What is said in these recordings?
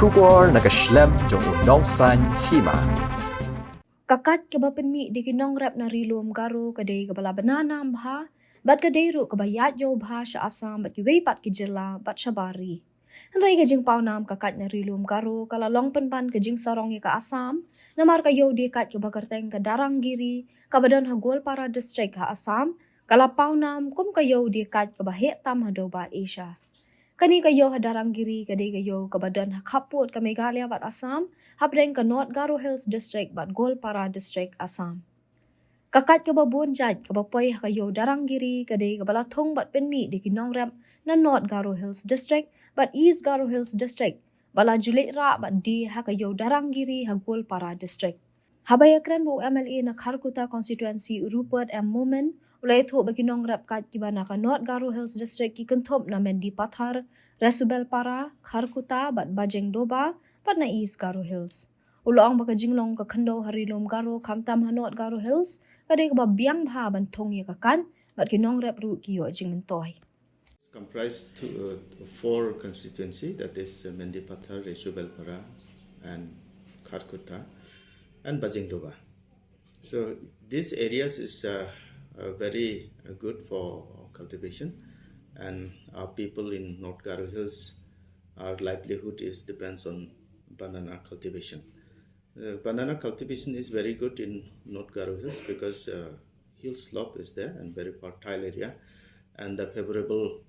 Kubor nakaslem jong unongsan Hima. Kakat kaba Pynmih di kinong rap na Rilum Garo kadai kabala banana bha bat kadai ru kabayat yo bha sa Assam bat kiwei pat kijela bat shabari. Handai kajing Ïohnam kakat na Rilum Garo kala long penpan kajing sarong ka Assam namar kayo di kat kabakarteng ka Darang-giri kabadan hagol para district ha Assam kala Ïohnam kum kayo di kat ka Baheh tam hadoba Asia. Kani kayo ha Darang-giri kadai kayo kabadan ha Kaput ka Meghalaya bat Assam habdeng ka North Garo Hills District bat Golpara District Assam. Kakat ka babun jaj ka bapoy ha kayo Darang-giri kadai ka balathong bat Pynmih di kinong rem na North Garo Hills District bat East Garo Hills District bala julit ra bat di ha kayo Darang-giri ha Golpara District. Habayakran bo MLA na Kharkuta constituency Rupert M. Momen ulay thu baginong rap kat kibana ka North Garo Hills District ki kenthop na Mendi Pathar, Resubel Para, Kharkuta bat Bajeng Doba pat na East Garo Hills. Uloang baka jinglong ka Khando Rilum Garo kamtam ha North Garo Hills kadai ka biang bha ban thong ya kakan bat kinong rap ru kiyo jingmentoy. Comprised four constituency, that is Mendi Pathar, Resubel Para and Kharkuta and Bajeng Doba. So these areas is very good for cultivation, and our people in North Garo Hills, our livelihood depends on banana cultivation. Banana cultivation is very good in North Garo Hills because hill slope is there and very fertile area, and the favorable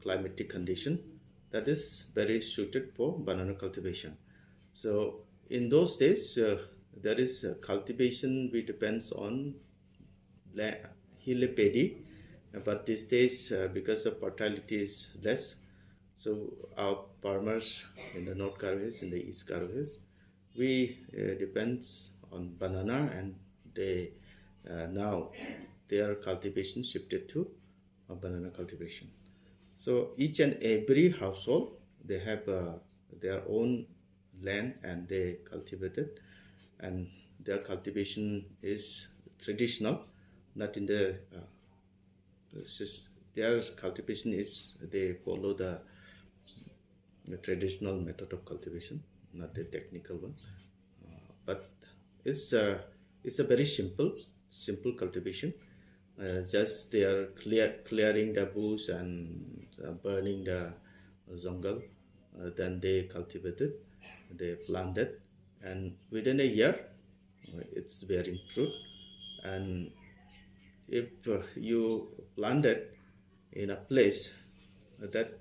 climatic condition that is very suited for banana cultivation. So in those days there is cultivation which depends on hill paddy, but these days because of fertility is less, so our farmers in the North Garo Hills, in the East Garo Hills, we depends on banana, and they now their cultivation shifted to banana cultivation. So each and every household, they have their own land and they cultivate it, and their cultivation is traditional, not in the their cultivation is they follow the traditional method of cultivation, not the technical one, but it's a very simple cultivation. Just they are clearing the bush and burning the jungle, then they cultivate it, they plant it, and within a year it's bearing fruit. And if you plant it in a place that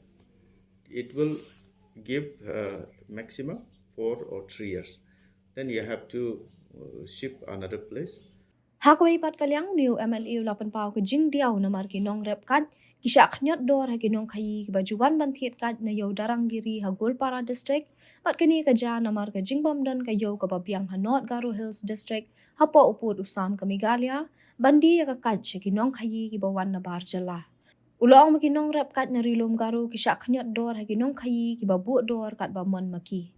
it will give maximum 4 or 3 years, then you have to shift another place. Hakway pat kalyang new MLA ulapan pao ka jing diaw na mar kinong rep kat kisha aknyat dor ha kinong kayi bajuan bantiet kat na yo Darang-giri ha Golpara District pat kini ka ja na mar ka jing bomdan ka yo ka babiang ha North Garo Hills District ha po upod usam ka Meghalaya bandi ya ka kat siya kinong kayi kibawan na barjala. Uloang makinong rep kat na Rilum Garo kisha aknyat dor ha kinong kayi kibabu dor kat baman maki.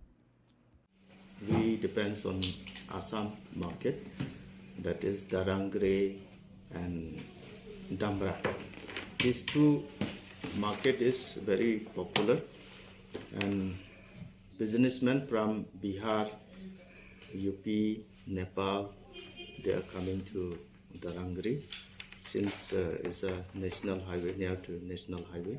We depends on Assam market, that is Darang-giri and Damra. These two market is very popular, and businessmen from Bihar, UP, Nepal, they are coming to Darang-giri since it's a national highway, near to national highway.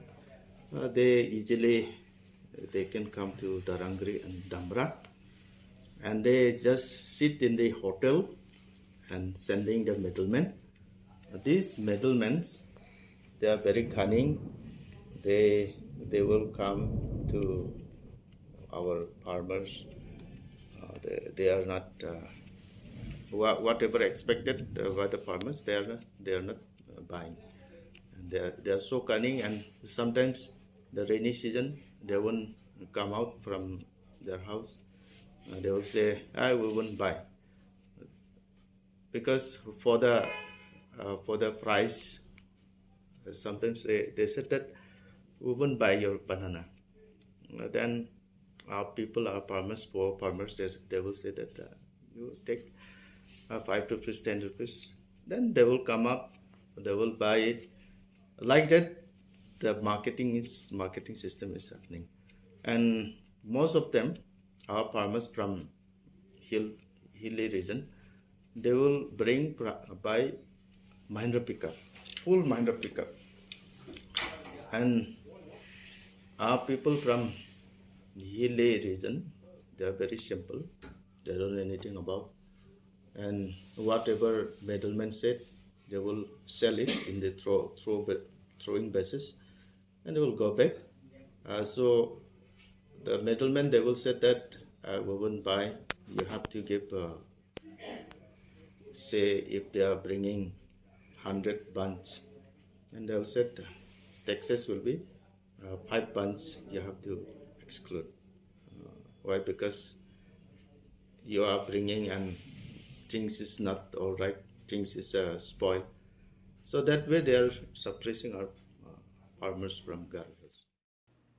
They can come to Darang-giri and Damra, and they just sit in the hotel and sending the middlemen. These middlemen, they are very cunning. They will come to our farmers. They are not whatever expected by the farmers. They are not buying. And they are so cunning. And sometimes the rainy season, they won't come out from their house. They will say, we won't buy. Because for the price, sometimes they said that we won't buy your banana. Then our people, our farmers, poor farmers, they will say that you take 5 rupees, 10 rupees. Then they will come up, they will buy it. Like that, the marketing system is happening, and most of them our farmers from hilly region, they will bring by Mahindra pickup, full Mahindra pickup. And our people from hilly region, they are very simple. They don't know anything about. And whatever middleman said, they will sell it in the throwing basis, and they will go back. So the middlemen, they will say that we won't buy. You have to give, say, if they are bringing 100 bunch, and they will say taxes will be 5 bunch. You have to exclude. Why? Because you are bringing and things is not all right. Things is spoiled. So that way they are suppressing our farmers from Garo.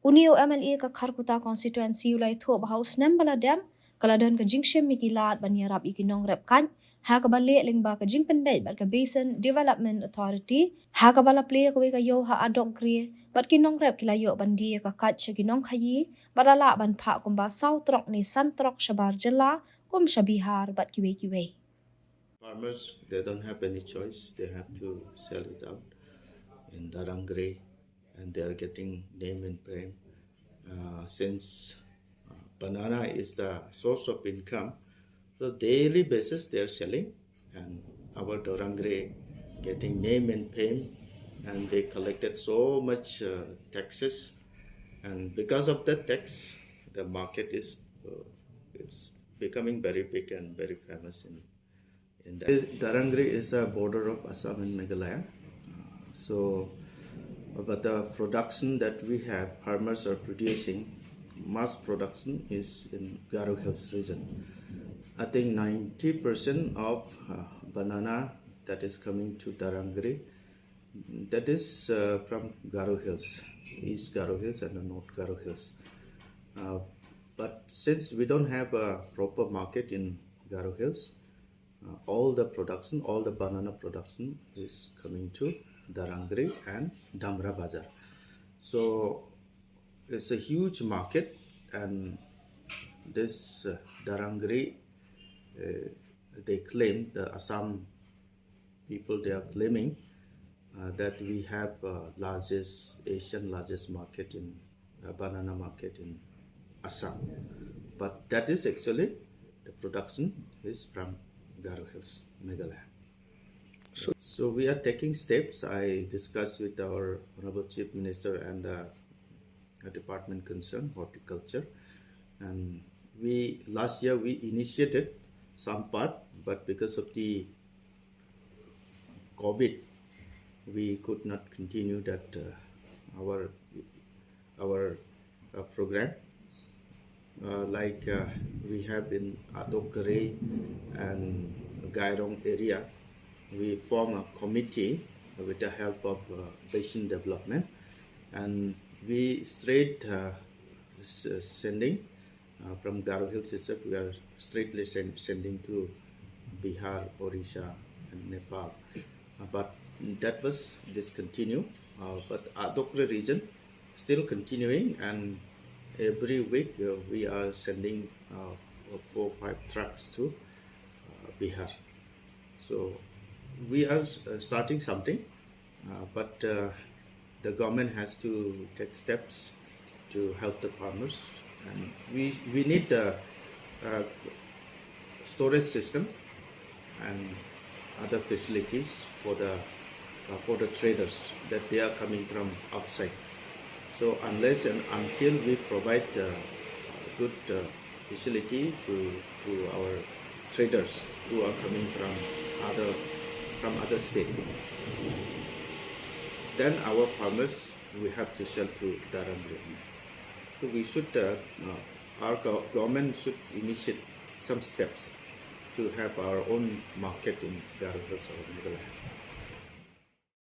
Unio MLA ka Kharkuta constituency ulai tho house nem bala dem kaladon ka jingshem mikilat banyarap ikinong rep kan ha ka bale lingba ka jingpendai bat ka Basin Development Authority ha ka bala play ka we ka yo ha adok gre bat kinong rep kilayo bandi ka kat che kinong khayi badala ban pha kumba sau trok ni san trok shabar jilla kum shabihar bat kiwe. Farmers, they don't have any choice. They have to sell it out in Darangre, and they are getting name and fame. Since banana is the source of income, so daily basis they are selling, and our Darangre getting name and fame, and they collected so much taxes, and because of that tax, the market is it's becoming very big and very famous in Darangre is the border of Assam and Meghalaya. But the production that we have, farmers are producing, mass production is in Garo Hills region. I think 90% of banana that is coming to Darangre, that is from Garo Hills, East Garo Hills and the North Garo Hills. But since we don't have a proper market in Garo Hills, all the banana production is coming to Darangre and Damra Bazar. So it's a huge market, and this Darangre, they claim, the Assam people, they are claiming that we have Asian largest market in banana market in Assam. But that is actually, the production is from Garo Hills, Meghalaya. So we are taking steps. I discussed with our Honorable Chief Minister and the department concerned, horticulture. And last year we initiated some part, but because of the COVID, we could not continue that our program. We have in Adokare and Gairong area, we form a committee with the help of Basin Development, and we straight sending from Garo Hills itself, we are straightly sending to Bihar, Odisha and Nepal. But that was discontinued, but Adokare region still continuing, and every week we are sending 4 or 5 trucks to Bihar. So we are starting something, but the government has to take steps to help the farmers, and we need a storage system and other facilities for the traders that they are coming from outside. So unless and until we provide good facility to our traders who are coming from other states, then our farmers, we have to sell to Darangre. So we should, our government should initiate some steps to have our own market in Garo Hills or Meghalaya.